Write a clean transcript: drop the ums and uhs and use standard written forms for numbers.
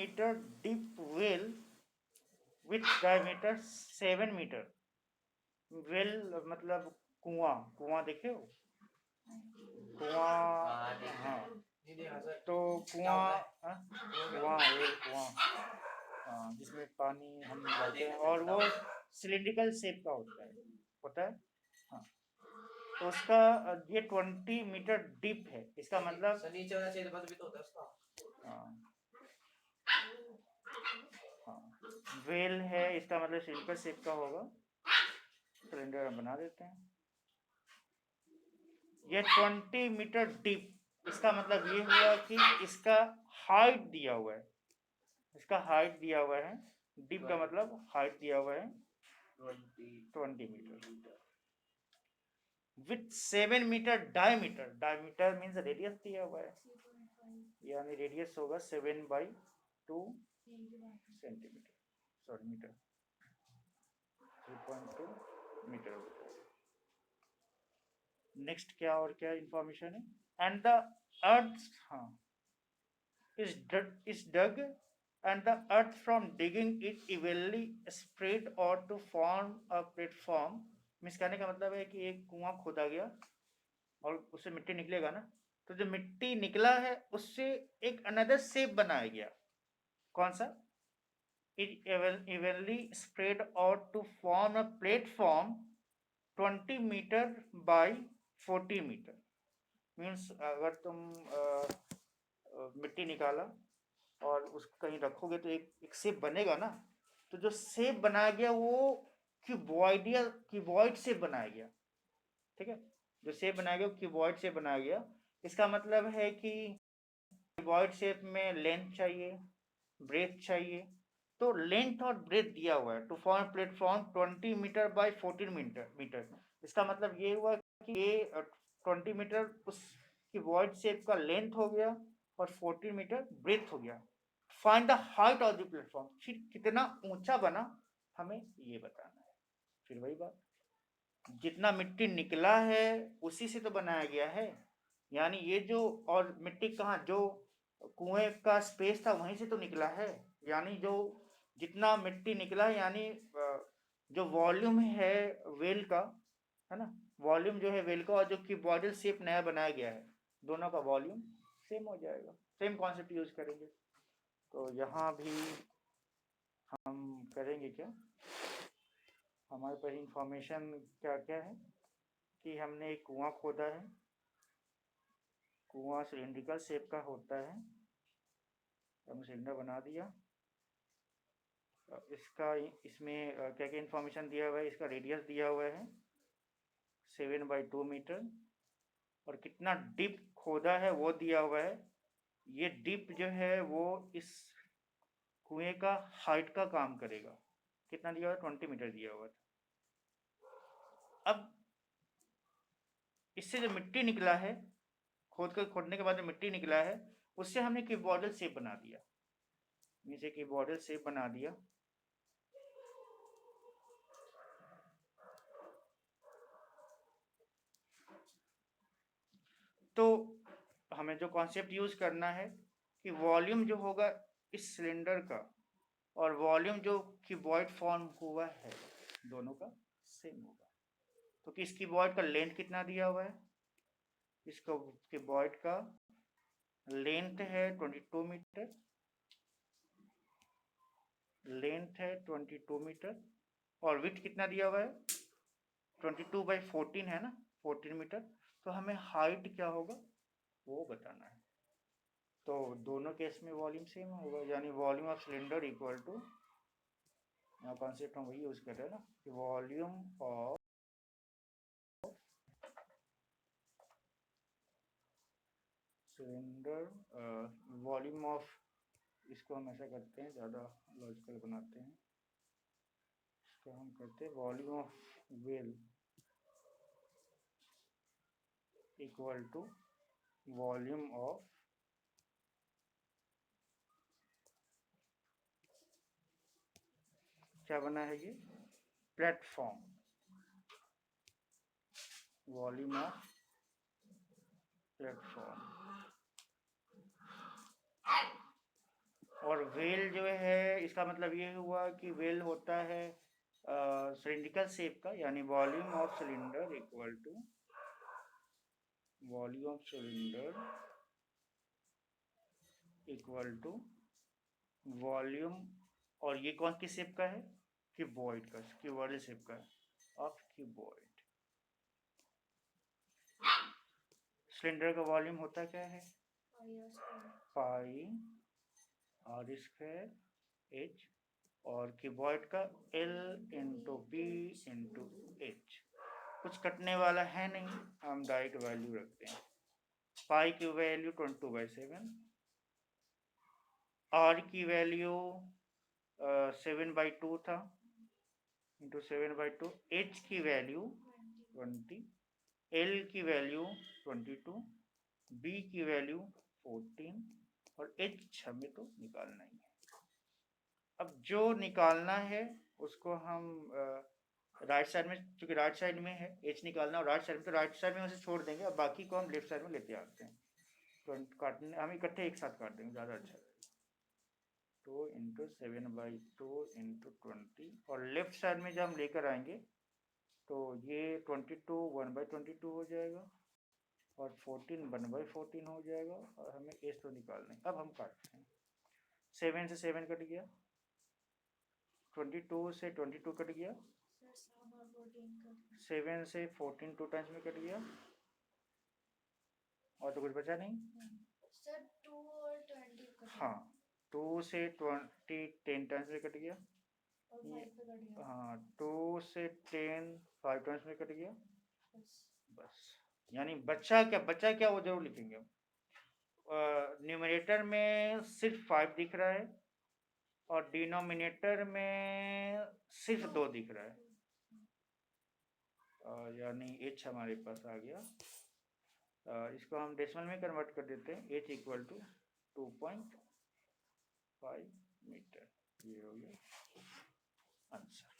meter deep well with diameter 7 meter. Well मतलब कुआं, कुआं देखे हो कुआं? हाँ, तो कुआं, कुआं वेल कुआं, हाँ, जिसमें पानी हम डालते हैं और वो सिलिंड्रिकल शेप का होता है। हाँ, तो उसका ये 20 मीटर डीप है, इसका मतलब नीचे वाला छेद बंद भी तो होता है उसका। हाँ, हाँ, वेल है, इसका मतलब सिलिंड्रिकल शेप का होगा। सिलेंडर हम बना देते हैं। ये 20 मीटर डीप, इसका मतलब ये हुआ कि इसका हाइट दिया हुआ है, इसका हाइट दिया हुआ है, डीप का मतलब हाइट दिया हुआ है 20 metre with 7 metre diameter. Diameter means radius दिया हुआ है, यानी रेडियस होगा 7/2 सेंटीमीटर, सॉरी मीटर, 3.2 मीटर होता है। नेक्स्ट क्या और क्या इंफॉर्मेशन है? एंड द अर्थ, हाँ, is dug and the earth from digging it evenly spread or to form a platform। Means कहने का मतलब है कि एक कुआं खोदा गया और उससे मिट्टी निकलेगा ना, तो जो मिट्टी निकला है उससे एक अनदर शेप बनाया गया। कौन सा? it evenly spread out to form a platform 20 meter by 40 meter। Means अगर तुम मिट्टी निकाला और उसको कहीं रखोगे तो एक शेप बनेगा ना, तो जो शेप बनाया गया वो क्यूबॉइड शेप बनाया गया। ठीक है, जो शेप बनाया गया वो क्यूबॉइड शेप बनाया गया। इसका मतलब है कि क्यूबॉइड शेप में लेंथ चाहिए, ब्रेथ चाहिए, तो लेंथ और ब्रेथ दिया हुआ है to form platform 20 metre by 14 metre. इसका मतलब ये हुआ कि ये 20 मीटर उस क्यूबॉइड शेप का लेंथ हो गया और 14 मीटर ब्रेथ हो गया। Find the height of the platform, फिर कितना ऊंचा बना हमें ये बताना है। फिर वही बात, जितना मिट्टी निकला है उसी से तो बनाया गया है, यानी ये जो, और मिट्टी कहाँ, जो कुएं का स्पेस था वहीं से तो निकला है, यानी जो जितना मिट्टी निकला है, यानी जो वॉल्यूम है वेल का, है ना, वॉल्यूम जो है वेल का और जो क्यूबॉइडल शेप नया बनाया गया है, दोनों का वॉल्यूम सेम हो जाएगा, सेम कॉन्सेप्ट यूज करेंगे। तो यहाँ भी हम करेंगे क्या, हमारे पास इंफॉर्मेशन क्या क्या है कि हमने एक कुआं खोदा है, कुआं सिलिंड्रिकल शेप का होता है, हमने सिलेंडर बना दिया। इसका इसमें क्या क्या इंफॉर्मेशन दिया हुआ है, इसका रेडियस दिया हुआ है 7/2 मीटर और कितना डीप खोदा है वो दिया हुआ है। ये डीप जो है वो इस कुएं का हाइट का काम करेगा। कितना दिया हुआ है? 20 मीटर दिया हुआ था। अब इससे जो मिट्टी निकला है, खोदने के बाद जो मिट्टी निकला है उससे हमने क्यूबॉइडल शेप बना दिया, नीचे क्यूबॉइडल शेप बना दिया। तो हमें जो कॉन्सेप्ट यूज करना है कि वॉल्यूम जो होगा इस सिलेंडर का और वॉल्यूम जो क्यूबॉइड फॉर्म हुआ है दोनों का सेम होगा। तो कि इस क्यूबॉइड का लेंथ कितना दिया हुआ है, इसका क्यूबॉइड का लेंथ है 22 मीटर, लेंथ है 22 मीटर और विड्थ कितना दिया हुआ है 22/14 है ना, 14 मीटर। तो हमें हाइट क्या होगा वो बताना है। तो दोनों केस में वॉल्यूम सेम होगा, यानी volume of cylinder equal to, यहाँ कॉन्सेप्ट हम वही यूज कर रहे हैं ना कि volume of cylinder, volume of, इसको हम ऐसा करते हैं, ज़्यादा लॉजिकल बनाते हैं, इसको हम करते हैं volume of well equal to volume of क्या बना है ये प्लेटफॉर्म, वॉल्यूम ऑफ प्लेटफॉर्म। और वेल जो है इसका मतलब ये हुआ कि वेल होता है सिलिंड्रिकल शेप का, यानी volume of cylinder equal to volume of cylinder equal to volume, और ये कौन किस शेप का है, क्यूबॉइड का, क्यूबॉइडल शेप का है, ऑफ क्यूबॉइड। सिलेंडर का वॉल्यूम होता क्या है, पाई आर स्क्वायर एच, और क्यूबॉइड का l into b into h. कुछ कटने वाला है नहीं, हम डायरेक्ट वैल्यू रखते हैं। पाई की वैल्यू 22/7, आर की वैल्यू 7/2 था इंटू 7/2, एच की वैल्यू 20, एल की वैल्यू 22, बी की वैल्यू 14, और एच हमें तो निकालना ही है। अब जो निकालना है उसको हम राइट साइड में, क्योंकि राइट साइड में है एच निकालना, और राइट साइड में, तो राइट साइड में उसे छोड़ देंगे, और बाकी को हम लेफ्ट साइड में लेते आते हैं। तो काटने हम इकट्ठे एक साथ काट देंगे, ज़्यादा अच्छा रहेगा। 2 इंटू 7/2 इंटू 20, और लेफ्ट साइड में जब हम लेकर आएंगे तो ये 22 1/22 हो जाएगा, और 14 1/14 हो जाएगा, और हमें एच तो निकालना है। अब हम काटते हैं, 7 से 7 कट गया, 22 से 22 कट गया, 7 से 14 2 टाइम्स में कट गया, और तो कुछ बचा नहीं। सर 2 और 20 कट गया। हाँ, 2 से 20 10 टाइम्स में कट गया, और 5 पे कट गया। हाँ 2 से 10 5 टाइम्स में कट गया, बस। यानी बचा क्या वो जरूर लिखेंगे। न्यूमरेटर में सिर्फ 5 दिख रहा है, और डिनोमिनेटर में सिर्फ 2 दिख रहा है, यानी एच हमारे पास आ गया। इसको हम डेसिमल में कन्वर्ट कर देते हैं, एच इक्वल टू 2.5 मीटर। ये हो गया आंसर।